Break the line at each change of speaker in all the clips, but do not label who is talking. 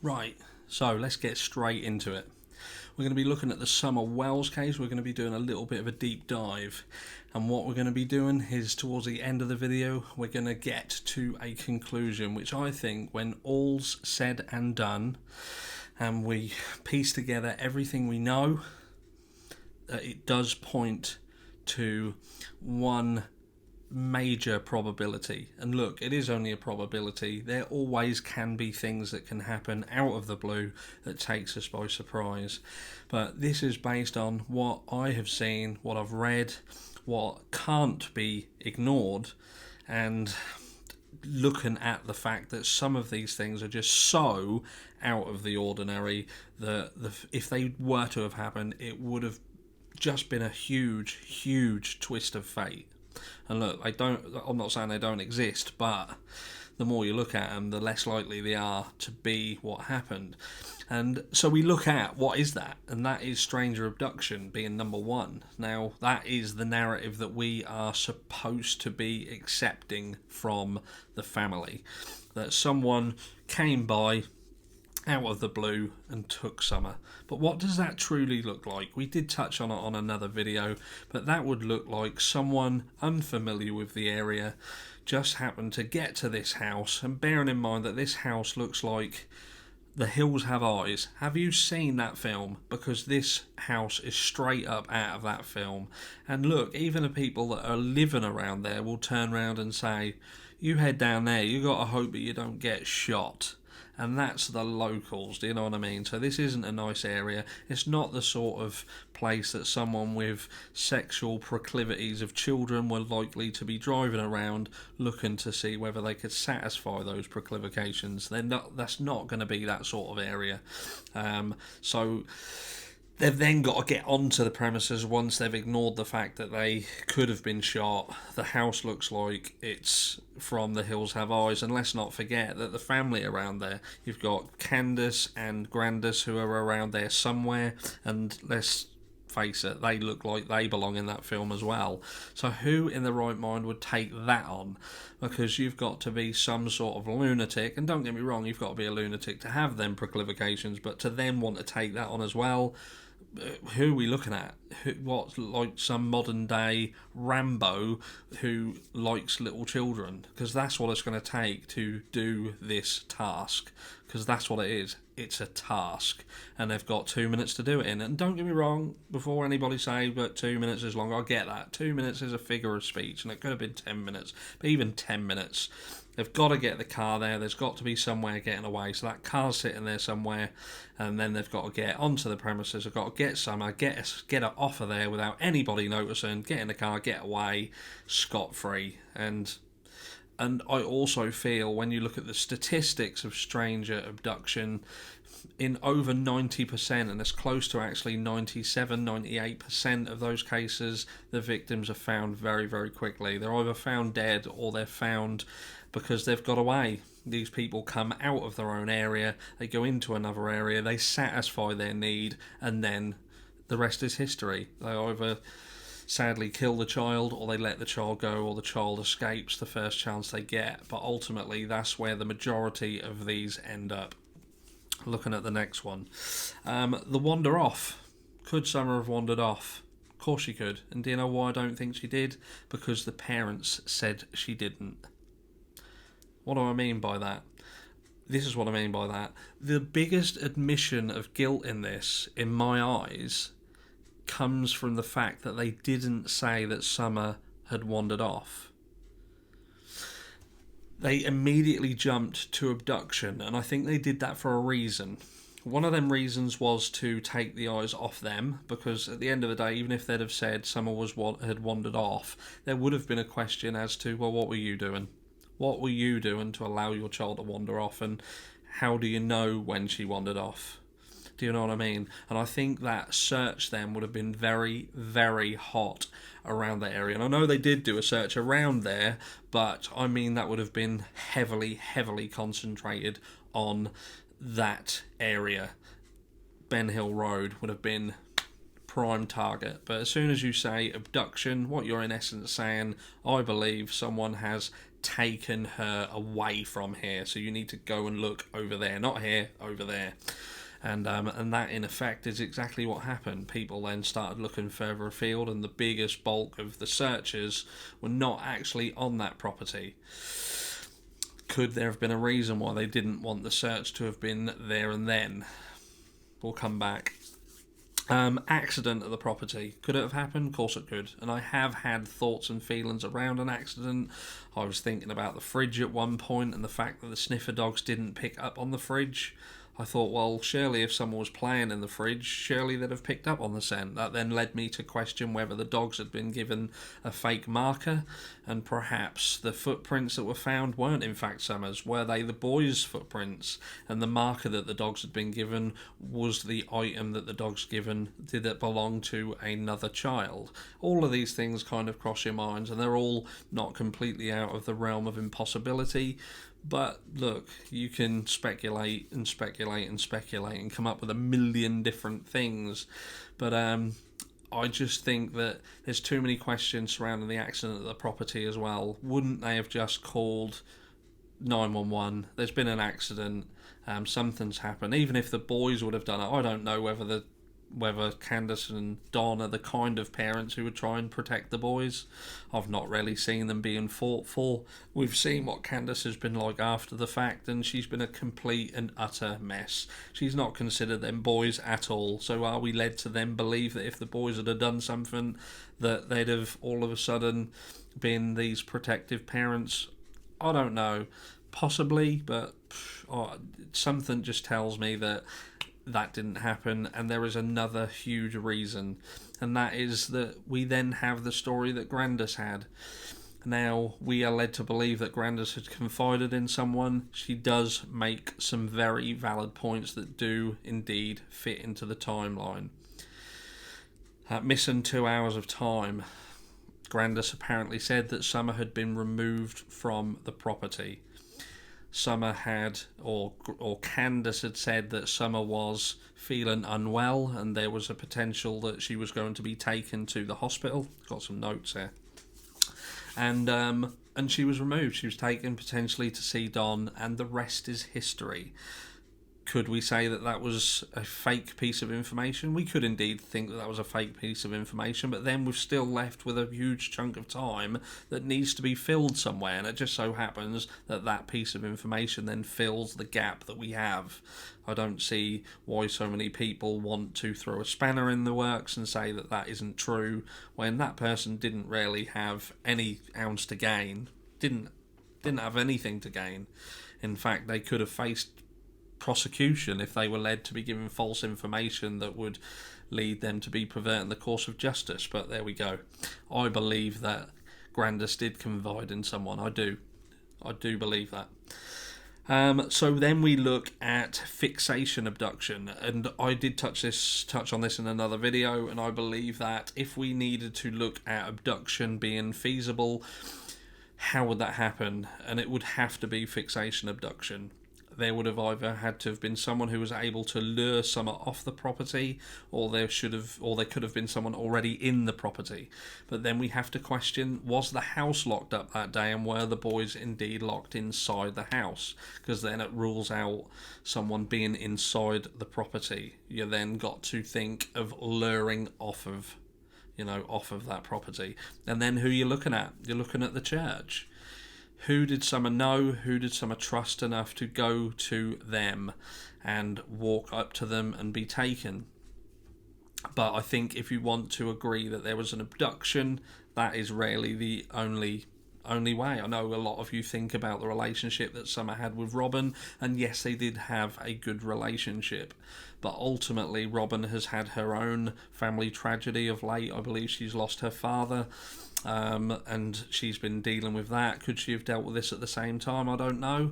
Right, so let's get straight into it. We're going to be looking at the Summer Wells case. We're going to be doing a little bit of a deep dive. And what we're going to be doing is, towards the end of the video, we're going to get to a conclusion, which I think, when all's said and done, and we piece together everything we know, it does point to one major probability. And look, it is only a probability. There always can be things that can happen out of the blue that takes us by surprise, but this is based on what I have seen, what I've read, what can't be ignored, and looking at the fact that some of these things are just so out of the ordinary that if they were to have happened, it would have just been a huge twist of fate. And look, I'm not saying they don't exist, but the more you look at them, the less likely they are to be what happened. And so we look at what is that, and that is stranger abduction being number one. Now, that is the narrative that we are supposed to be accepting from the family, that someone came by out of the blue and took Summer. But what does that truly look like? We did touch on it on another video, but that would look like someone unfamiliar with the area just happened to get to this house, and bearing in mind that this house looks like The Hills Have Eyes. Have you seen that film? Because this house is straight up out of that film. And look, even the people that are living around there will turn around and say, you head down there, you got to hope that you don't get shot. And that's the locals, do you know what I mean? So this isn't a nice area. It's not the sort of place that someone with sexual proclivities of children were likely to be driving around looking to see whether they could satisfy those proclivications. That's not going to be that sort of area. So they've then got to get onto the premises once they've ignored the fact that they could have been shot. The house looks like it's from The Hills Have Eyes, and let's not forget that the family around there, you've got Candace and Grandis who are around there somewhere, and let's face it, they look like they belong in that film as well. So who in the right mind would take that on? Because you've got to be some sort of lunatic, and don't get me wrong, you've got to be a lunatic to have them proclivications, but to then want to take that on as well, who are we looking at? What's like some modern day Rambo who likes little children? Because that's what it's going to take to do this task. Because that's what it is. It's a task, and they've got 2 minutes to do it in. And don't get me wrong, before anybody say that 2 minutes is long, I get that. 2 minutes is a figure of speech, and it could have been 10 minutes. But even 10 minutes, they've got to get the car there. There's got to be somewhere getting away. So that car's sitting there somewhere, and then they've got to get onto the premises. They've got to get somewhere, get it off of there without anybody noticing, get in the car, get away, scot-free. And I also feel, when you look at the statistics of stranger abduction, in over 90%, and it's close to actually 97, 98% of those cases, the victims are found very, very quickly. They're either found dead or they're found because they've got away. These people come out of their own area, they go into another area, they satisfy their need, and then the rest is history. They either sadly kill the child, or they let the child go, or the child escapes the first chance they get. But ultimately, that's where the majority of these end up. Looking at the next one, the wander off. Could Summer have wandered off? Of course she could. And do you know why I don't think she did? Because the parents said she didn't. What do I mean by that? This is what I mean by that. The biggest admission of guilt in this, in my eyes, comes from the fact that they didn't say that Summer had wandered off. They immediately jumped to abduction, and I think they did that for a reason. One of them reasons was to take the eyes off them, because at the end of the day, even if they'd have said Summer had wandered off, there would have been a question as to, well, what were you doing? What were you doing to allow your child to wander off, and how do you know when she wandered off? Do you know what I mean? And I think that search then would have been very, very hot around that area. And I know they did do a search around there, but I mean that would have been heavily concentrated on that area. Ben Hill Road would have been prime target. But as soon as you say abduction, what you're in essence saying, I believe someone has taken her away from here, so you need to go and look over there, not here, over there. And that in effect is exactly what happened. People then started looking further afield, and the biggest bulk of the searches were not actually on that property. Could there have been a reason why they didn't want the search to have been there and then? We'll come back. Accident at the property. Could it have happened? Of course it could. And I have had thoughts and feelings around an accident. I was thinking about the fridge at one point and the fact that the sniffer dogs didn't pick up on the fridge. I thought, well, surely if someone was playing in the fridge, surely they'd have picked up on the scent. That then led me to question whether the dogs had been given a fake marker, and perhaps the footprints that were found weren't in fact Summer's. Were they the boys' footprints? And the marker that the dogs had been given was the item that the dogs given. Did it belong to another child? All of these things kind of cross your minds, and they're all not completely out of the realm of impossibility. But look, you can speculate and speculate and speculate and come up with a million different things. But I just think that there's too many questions surrounding the accident at the property as well. Wouldn't they have just called 911? There's been an accident, something's happened. Even if the boys would have done it, I don't know whether Candace and Don are the kind of parents who would try and protect the boys. I've not really seen them being fought for. We've seen what Candace has been like after the fact, and she's been a complete and utter mess. She's not considered them boys at all. So are we led to then believe that if the boys had done something, that they'd have all of a sudden been these protective parents? I don't know. Possibly, but something just tells me that didn't happen, and there is another huge reason, and that is that we then have the story that Grandis had. Now, we are led to believe that Grandis had confided in someone. She does make some very valid points that do indeed fit into the timeline. Missing 2 hours of time. Grandis apparently said that Summer had been removed from the property. Summer had, or Candace had said that Summer was feeling unwell and there was a potential that she was going to be taken to the hospital. Got some notes here. And she was removed. She was taken potentially to see Don, and the rest is history. Could we say that that was a fake piece of information? We could indeed think that that was a fake piece of information, but then we're still left with a huge chunk of time that needs to be filled somewhere, and it just so happens that that piece of information then fills the gap that we have. I don't see why so many people want to throw a spanner in the works and say that that isn't true, when that person didn't really have any ounce to gain, didn't have anything to gain. In fact, they could have faced prosecution if they were led to be given false information that would lead them to be perverting the course of justice. But there we go. I believe that Grandis did confide in someone. I do believe that. So then we look at fixation abduction, and I did touch on this in another video, and I believe that if we needed to look at abduction being feasible, how would that happen? And it would have to be fixation abduction. There would have either had to have been someone who was able to lure Summer off the property, or there could have been someone already in the property. But then we have to question, was the house locked up that day, and were the boys indeed locked inside the house? Because then it rules out someone being inside the property. You then got to think of luring off of that property. And then who you're looking at? You're looking at the church. Who did Summer know? Who did Summer trust enough to go to them and walk up to them and be taken? But I think if you want to agree that there was an abduction, that is rarely the only way. I know a lot of you think about the relationship that Summer had with Robin, and yes, they did have a good relationship. But ultimately, Robin has had her own family tragedy of late. I believe she's lost her father. And she's been dealing with that. Could she have dealt with this at the same time? I don't know.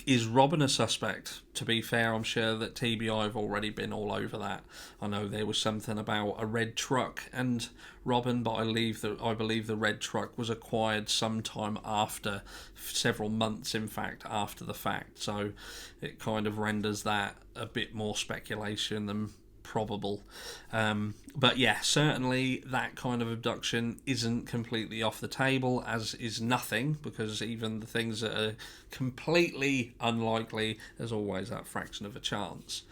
Is Robin a suspect? To be fair, I'm sure that TBI have already been all over that. I know there was something about a red truck and Robin, but I believe the red truck was acquired sometime after, several months in fact, after the fact. So it kind of renders that a bit more speculation than probable. But yeah, certainly that kind of abduction isn't completely off the table, as is nothing, because even the things that are completely unlikely, there's always that fraction of a chance.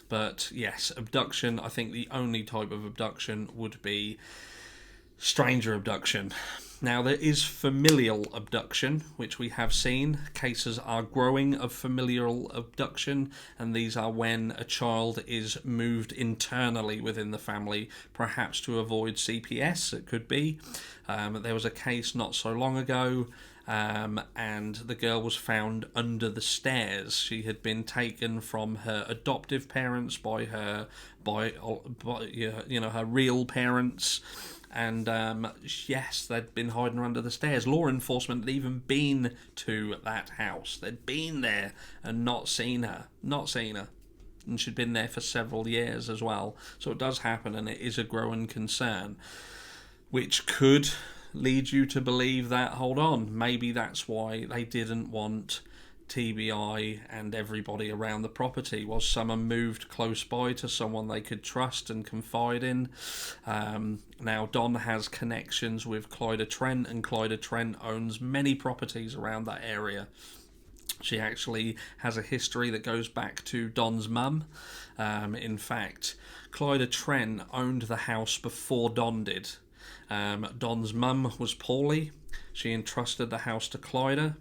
But yes, abduction, I think the only type of abduction would be stranger abduction. Now, there is familial abduction, which we have seen. Cases are growing of familial abduction, and these are when a child is moved internally within the family, perhaps to avoid CPS, it could be. There was a case not so long ago, and the girl was found under the stairs. She had been taken from her adoptive parents by her real parents. And yes, they'd been hiding her under the stairs. Law enforcement had even been to that house. They'd been there and not seen her. And she'd been there for several years as well. So it does happen, and it is a growing concern, which could lead you to believe that, hold on, maybe that's why they didn't want TBI and everybody around the property. Was someone moved close by to someone they could trust and confide in? Now, Don has connections with Clyda Trent, and Clyda Trent owns many properties around that area. She actually has a history that goes back to Don's mum. In fact, Clyda Trent owned the house before Don did. Don's mum was poorly. She entrusted the house to Clyda,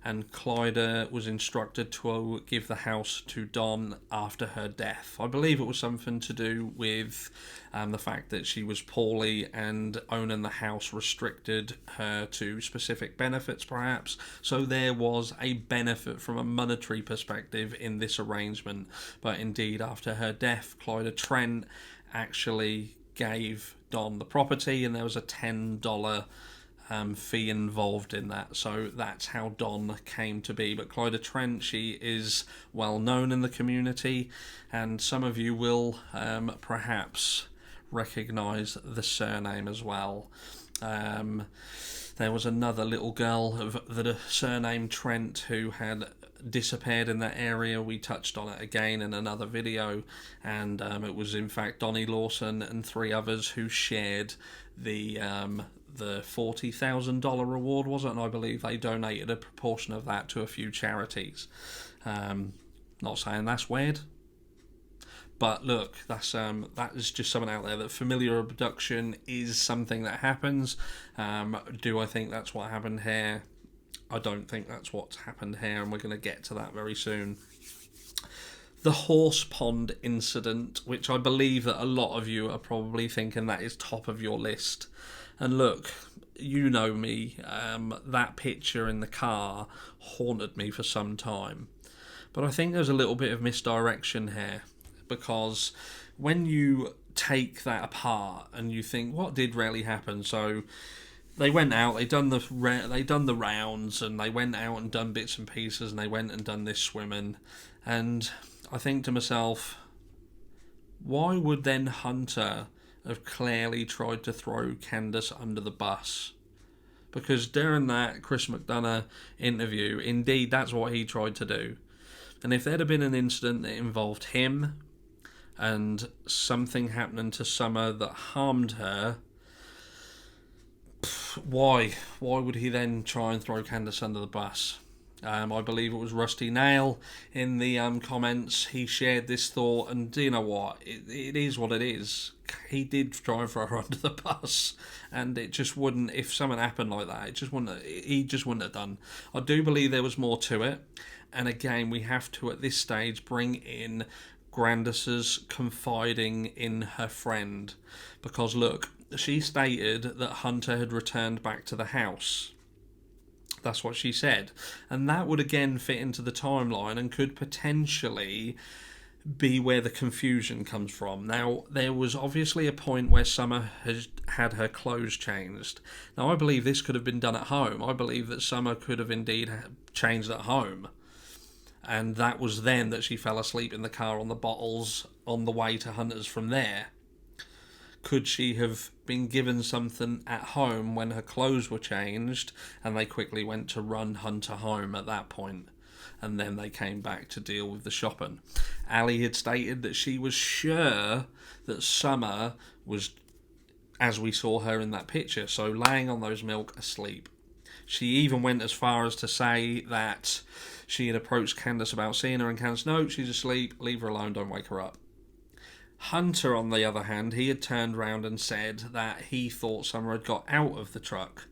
and Clyda was instructed to give the house to Don after her death. I believe it was something to do with the fact that she was poorly, and owning the house restricted her to specific benefits, perhaps. So there was a benefit from a monetary perspective in this arrangement. But indeed, after her death, Clyda Trent actually gave Don the property, and there was a $10 fee involved in that. So that's how Don came to be. But Clyda Trent, she is well known in the community, and some of you will perhaps recognise the surname as well. There was another little girl of the surname Trent who had disappeared in that area. We touched on it again in another video, and it was in fact Donnie Lawson and 3 others who shared the $40,000 reward, was it? And I believe they donated a proportion of that to a few charities. Not saying that's weird, but look, that is just something out there, that familiar abduction is something that happens. Do I think that's what happened here? I don't think that's what's happened here, and we're going to get to that very soon. The horse pond incident, which I believe that a lot of you are probably thinking that is top of your list. And look, you know me, that picture in the car haunted me for some time. But I think there's a little bit of misdirection here, because when you take that apart and you think, what did really happen? So they went out, they done the rounds, and they went out and done bits and pieces, and they went and done this swimming. And I think to myself, why would then Hunter have clearly tried to throw Candace under the bus? Because during that Chris McDonough interview, indeed, that's what he tried to do. And if there'd have been an incident that involved him and something happening to Summer that harmed her, why would he then try and throw Candace under the bus? I believe it was Rusty Nail in the comments. He shared this thought, and do you know what? It is what it is. He did try and throw her under the bus, and it just wouldn't. If something happened like that, he just wouldn't have done. I do believe there was more to it, and again, we have to at this stage bring in Grandis's confiding in her friend, because look, she stated that Hunter had returned back to the house. That's what she said. And that would again fit into the timeline and could potentially be where the confusion comes from. Now, there was obviously a point where Summer had her clothes changed. Now, I believe this could have been done at home. I believe that Summer could have indeed changed at home. And that was then that she fell asleep in the car on the bottles on the way to Hunter's from there. Could she have been given something at home when her clothes were changed and they quickly went to run Hunter home at that point? and then they came back to deal with the shopping. Ali had stated that she was sure that Summer was, as we saw her in that picture, so laying on those milk asleep. She even went as far as to say that she had approached Candace about seeing her, and Candace, no, she's asleep, leave her alone, don't wake her up. Hunter, on the other hand, he had turned round and said that he thought Summer had got out of the truck.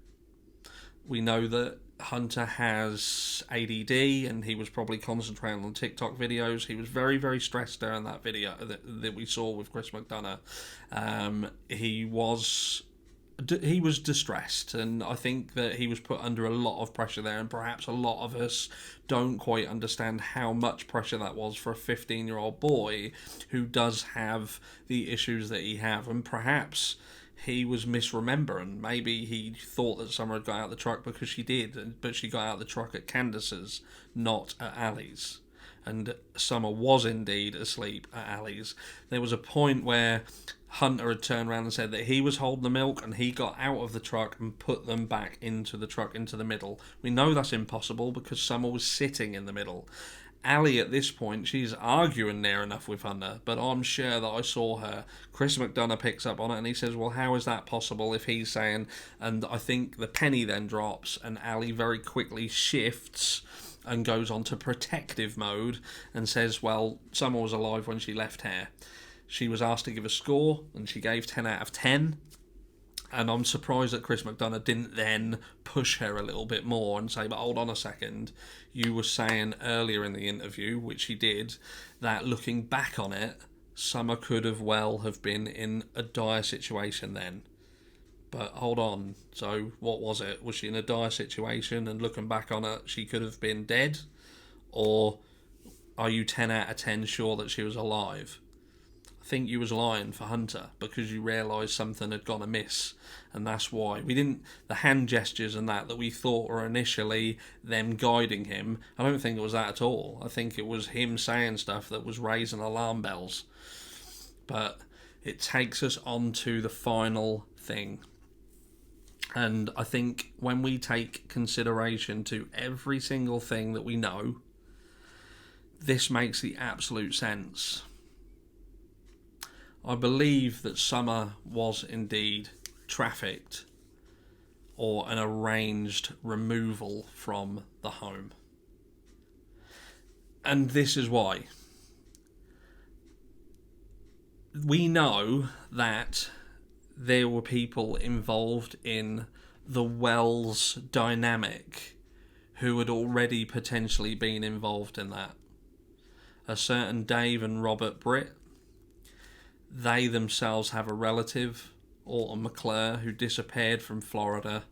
We know that Hunter has ADD, and he was probably concentrating on TikTok videos. He was very, very stressed during that video that we saw with Chris McDonough. He was distressed, and I think that he was put under a lot of pressure there, and perhaps a lot of us don't quite understand how much pressure that was for a 15-year-old boy who does have the issues that he have, and perhaps he was misremembering. Maybe he thought that Summer had got out of the truck because she did, but she got out of the truck at Candace's, not at Ali's. And Summer was indeed asleep at Ali's. There was a point where Hunter had turned around and said that he was holding the milk and he got out of the truck and put them back into the truck, into the middle. We know that's impossible because Summer was sitting in the middle. Ali, at this point, she's arguing near enough with Hunter, but I'm sure that I saw her. Chris McDonough picks up on it and he says, well, how is that possible if he's saying... And I think the penny then drops and Ali very quickly shifts and goes on to protective mode and says, well, Summer was alive when she left here. She was asked to give a score and she gave 10 out of 10. And I'm surprised that Chris McDonough didn't then push her a little bit more and say, but hold on a second, you were saying earlier in the interview, which he did, that looking back on it, Summer could have been in a dire situation then. But hold on, so what was it? Was she in a dire situation and looking back on it, she could have been dead? Or are you 10 out of 10 sure that she was alive? I think you was lying for Hunter because you realised something had gone amiss, and that's why we didn't. The hand gestures and that we thought were initially them guiding him, I don't think it was that at all. I think it was him saying stuff that was raising alarm bells. But it takes us on to the final thing, and I think when we take consideration to every single thing that we know, this makes the absolute sense. I believe that Summer was indeed trafficked or an arranged removal from the home. And this is why. We know that there were people involved in the Wells dynamic who had already potentially been involved in that. A certain Dave and Robert Britt. They themselves have a relative, Autumn McClure, who disappeared from Florida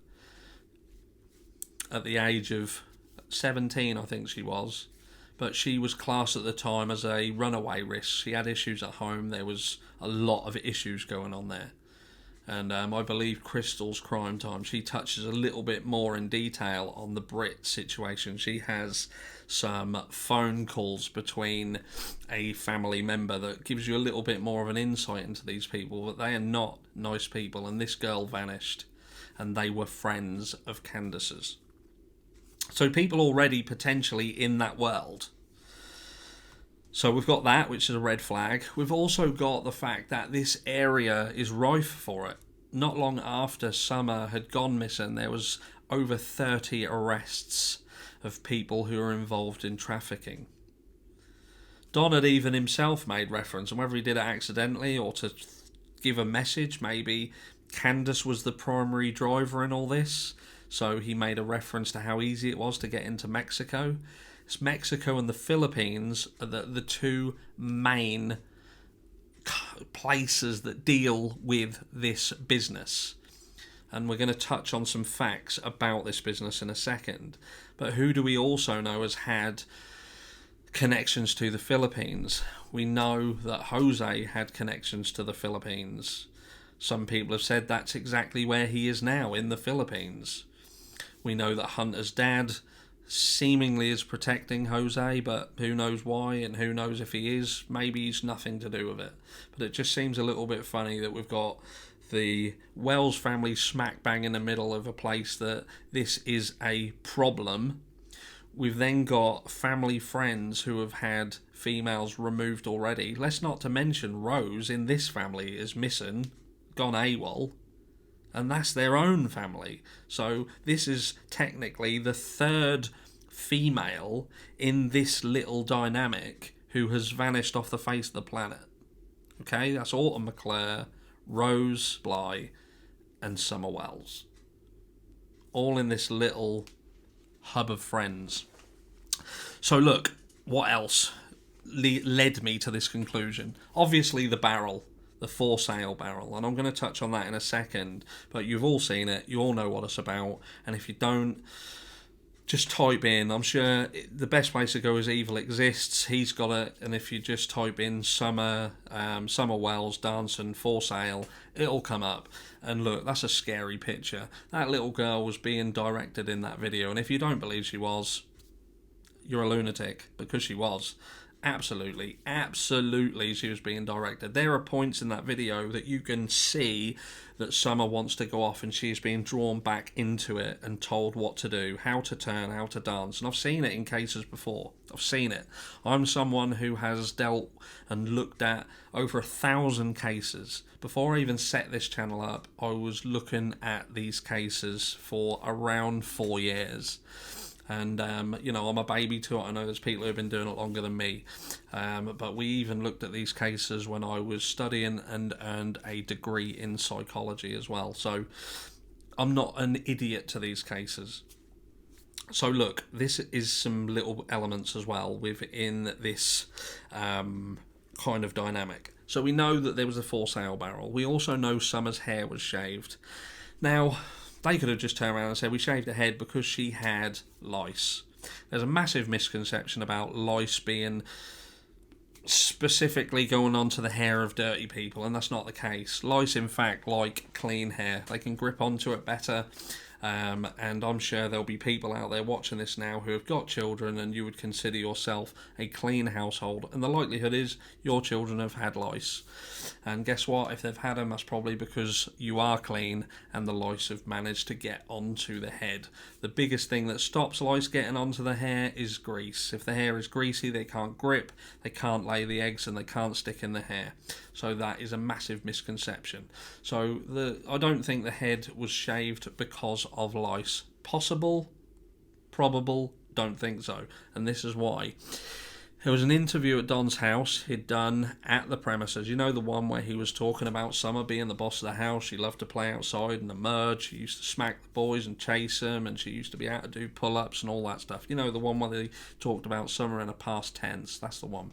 at the age of 17, I think she was. But she was classed at the time as a runaway risk. She had issues at home. There was a lot of issues going on there. And I believe Crystal's Crime Time, she touches a little bit more in detail on the Brit situation. She has some phone calls between a family member that gives you a little bit more of an insight into these people, but they are not nice people, and this girl vanished, and they were friends of Candace's. So people already potentially in that world. So we've got that, which is a red flag. We've also got the fact that this area is rife for it. Not long after Summer had gone missing, there was over 30 arrests of people who are involved in trafficking. Don had even himself made reference, and whether he did it accidentally or to give a message, maybe Candace was the primary driver in all this, so he made a reference to how easy it was to get into Mexico. It's Mexico and the Philippines are the two main places that deal with this business. And we're going to touch on some facts about this business in a second. But who do we also know has had connections to the Philippines? We know that Jose had connections to the Philippines. Some people have said that's exactly where he is now, in the Philippines. We know that Hunter's dad seemingly is protecting Jose, but who knows why, and who knows if he is. Maybe he's nothing to do with it. But it just seems a little bit funny that we've got the Wells family smack bang in the middle of a place that this is a problem, We've then got family friends who have had females removed already. Let's not to mention Rose in this family is missing, gone AWOL, and that's their own family. So this is technically the third female in this little dynamic who has vanished off the face of the planet. Okay, that's Autumn McClure, Rose Bly, and Summer Wells. All in this little hub of friends. So look, what else led me to this conclusion? Obviously the barrel, the for sale barrel, and I'm going to touch on that in a second, but you've all seen it, you all know what it's about, and if you don't, just type in, I'm sure the best place to go is Evil Exists, he's got it, and if you just type in Summer Wells dancing for sale, it'll come up. And look, that's a scary picture. That little girl was being directed in that video, and if you don't believe she was, you're a lunatic, because she was. Absolutely she was being directed. There are points in that video that you can see that Summer wants to go off and she's being drawn back into it and told what to do, how to turn, how to dance. And I've seen it in cases before. I've seen it. I'm someone who has dealt and looked at over 1,000 cases. Before I even set this channel up, I was looking at these cases for around 4 years. And, I'm a baby to it. I know there's people who have been doing it longer than me. But we even looked at these cases when I was studying and earned a degree in psychology as well. So I'm not an idiot to these cases. So look, this is some little elements as well within this kind of dynamic. So we know that there was a for sale barrel. We also know Summer's hair was shaved. Now, they could have just turned around and said, we shaved her head because she had lice. There's a massive misconception about lice being specifically going onto the hair of dirty people, and that's not the case. Lice, in fact, like clean hair. They can grip onto it better. And I'm sure there'll be people out there watching this now who have got children and you would consider yourself a clean household, and the likelihood is your children have had lice. And guess what? If they've had them, that's probably because you are clean and the lice have managed to get onto the head. The biggest thing that stops lice getting onto the hair is grease. If the hair is greasy, they can't grip, they can't lay the eggs, and they can't stick in the hair. So that is a massive misconception. So I don't think the head was shaved because of lice. Possible, probable, don't think so. And this is why. There was an interview at Don's house he'd done at the premises. You know, the one where he was talking about Summer being the boss of the house. She loved to play outside in the mud. She used to smack the boys and chase them, and she used to be able to do pull-ups and all that stuff. You know, the one where they talked about Summer in a past tense. That's the one.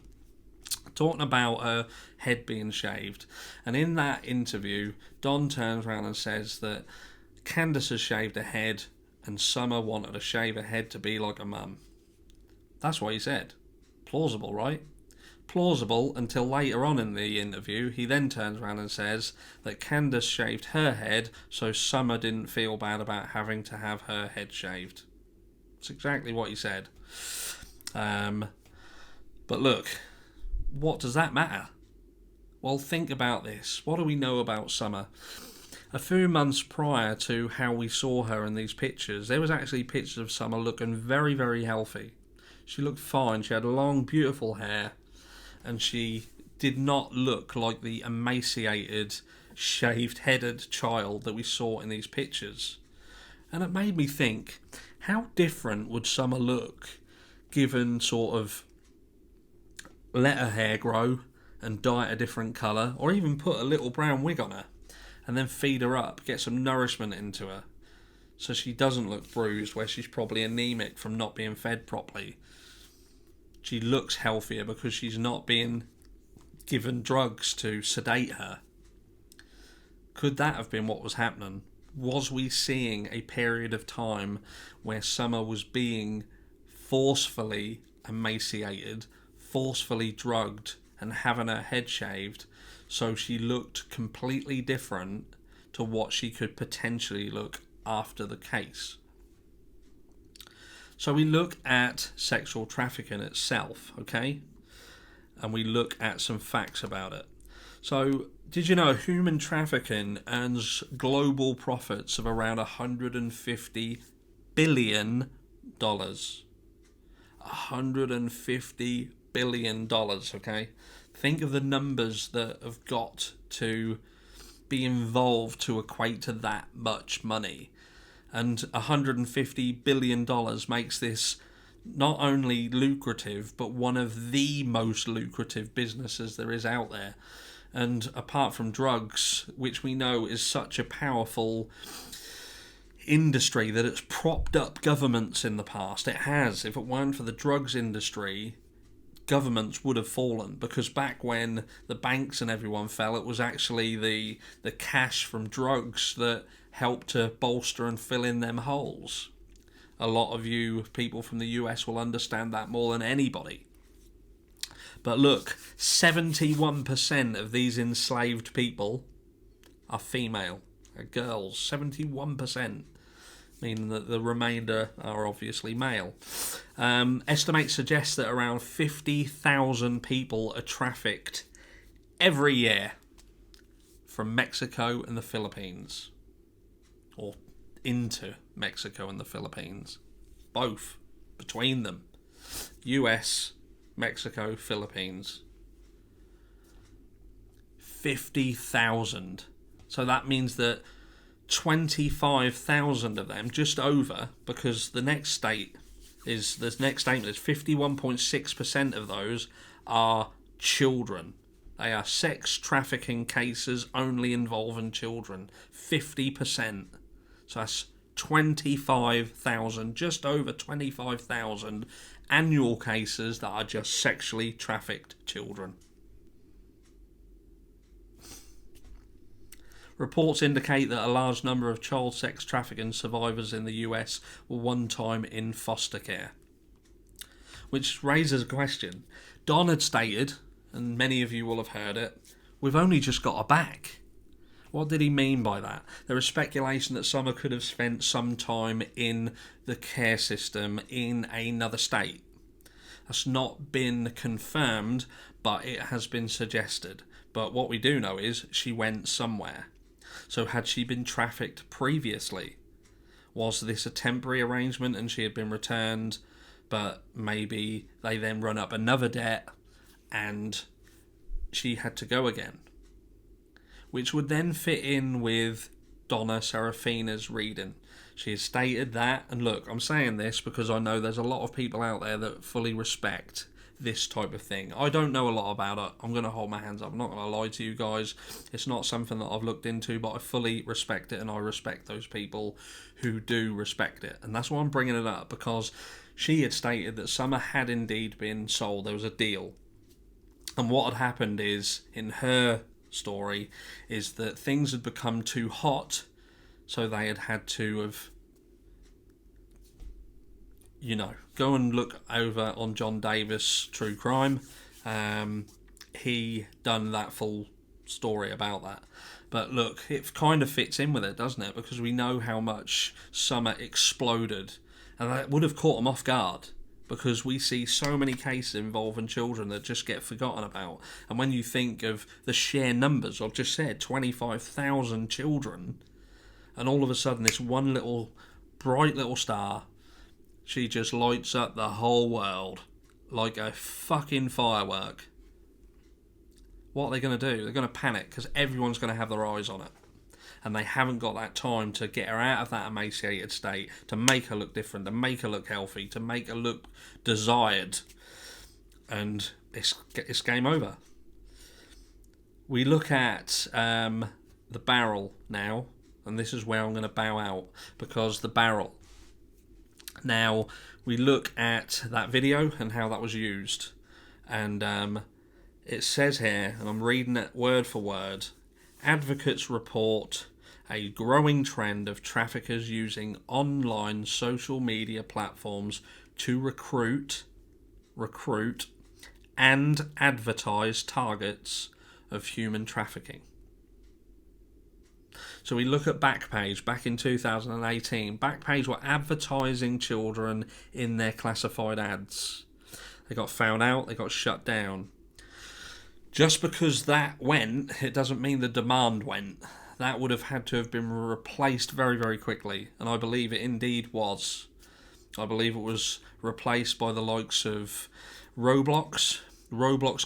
Talking about her head being shaved. And in that interview, Don turns around and says that Candace has shaved her head and Summer wanted to shave her head to be like a mum. That's what he said. Plausible, right? Plausible until later on in the interview, he then turns around and says that Candace shaved her head so Summer didn't feel bad about having to have her head shaved. That's exactly what he said. But look, what does that matter? Well, think about this. What do we know about Summer? A few months prior to how we saw her in these pictures, there was actually pictures of Summer looking very, very healthy. She looked fine. She had long, beautiful hair, and she did not look like the emaciated, shaved-headed child that we saw in these pictures. And it made me think, how different would Summer look given sort of let her hair grow and dye it a different colour, or even put a little brown wig on her and then feed her up, get some nourishment into her so she doesn't look bruised where she's probably anemic from not being fed properly. She looks healthier because she's not being given drugs to sedate her. Could that have been what was happening? Was we seeing a period of time where Summer was being forcefully emaciated, forcefully drugged, and having her head shaved so she looked completely different to what she could potentially look after the case? So we look at sexual trafficking itself, okay? And we look at some facts about it. So, did you know human trafficking earns global profits of around $150 billion? $150 billion, okay? Think of the numbers that have got to be involved to equate to that much money. And $150 billion makes this not only lucrative, but one of the most lucrative businesses there is out there. And apart from drugs, which we know is such a powerful industry that it's propped up governments in the past. It has. If it weren't for the drugs industry, governments would have fallen, because back when the banks and everyone fell, it was actually the cash from drugs that helped to bolster and fill in them holes. A lot of you people from the US will understand that more than anybody. But look, 71% of these enslaved people are female, are girls. 71%. Meaning that the remainder are obviously male. Estimates suggest that around 50,000 people are trafficked every year from Mexico and the Philippines. Or into Mexico and the Philippines. Both. Between them. US, Mexico, Philippines. 50,000. So that means that 25,000 of them, just over, because the next statement is 51.6% of those are children. They are sex trafficking cases only involving children. 50%. So that's 25,000, just over 25,000 annual cases that are just sexually trafficked children. Reports indicate that a large number of child sex trafficking survivors in the US were one time in foster care. Which raises a question. Don had stated, and many of you will have heard it, we've only just got her back. What did he mean by that? There is speculation that Summer could have spent some time in the care system in another state. That's not been confirmed, but it has been suggested. But what we do know is she went somewhere. So had she been trafficked previously? Was this a temporary arrangement and she had been returned, but maybe they then run up another debt and she had to go again? Which would then fit in with Donna Serafina's reading. She has stated that, and look, I'm saying this because I know there's a lot of people out there that fully respect this type of thing. I don't know a lot about it. I'm going to hold my hands up. I'm not going to lie to you guys. It's not something that I've looked into, but I fully respect it, and I respect those people who do respect it. And that's why I'm bringing it up, because she had stated that Summer had indeed been sold. There was a deal. And what had happened is, in her story, is that things had become too hot, so they had to have, go and look over on John Davis True Crime. He done that full story about that. But look, it kind of fits in with it, doesn't it? Because we know how much Summer exploded, and that would have caught them off guard, because we see so many cases involving children that just get forgotten about. And when you think of the sheer numbers, I've just said 25,000 children, and all of a sudden this one little bright little star, she just lights up the whole world like a fucking firework. What are they going to do? They're going to panic, because everyone's going to have their eyes on it. And they haven't got that time to get her out of that emaciated state, to make her look different, to make her look healthy, to make her look desired. And it's game over. We look at the barrel now, and this is where I'm going to bow out, because the barrel. Now, we look at that video and how that was used. And it says here, and I'm reading it word for word, advocates report a growing trend of traffickers using online social media platforms to recruit, and advertise targets of human trafficking. So we look at Backpage back in 2018. Backpage were advertising children in their classified ads. They got found out, they got shut down. Just because that went, it doesn't mean the demand went. That would have had to have been replaced very, very quickly, and I believe it indeed was. I believe it was replaced by the likes of Roblox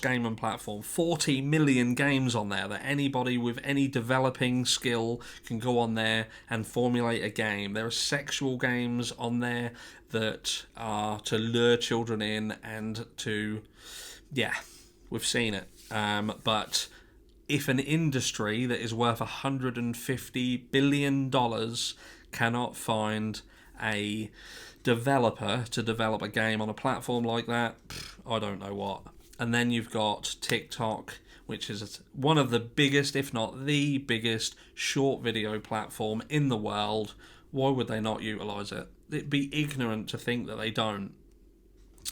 game and platform. 40 million games on there that anybody with any developing skill can go on there and formulate a game. There are sexual games on there that are to lure children in and to, yeah, we've seen it. But if an industry that is worth $150 billion cannot find a developer to develop a game on a platform like that, I don't know what. And then you've got TikTok, which is one of the biggest, if not the biggest, short video platform in the world. Why would they not utilise it? It'd be ignorant to think that they don't.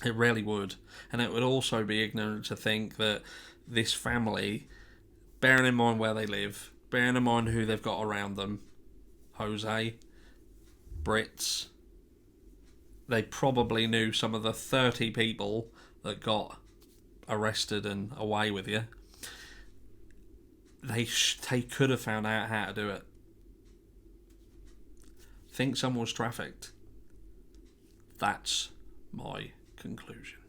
It really would. And it would also be ignorant to think that this family, bearing in mind where they live, bearing in mind who they've got around them, Jose, Brits, they probably knew some of the 30 people that got arrested and away with you. They could have found out how to do it. Think someone was trafficked. That's my conclusion.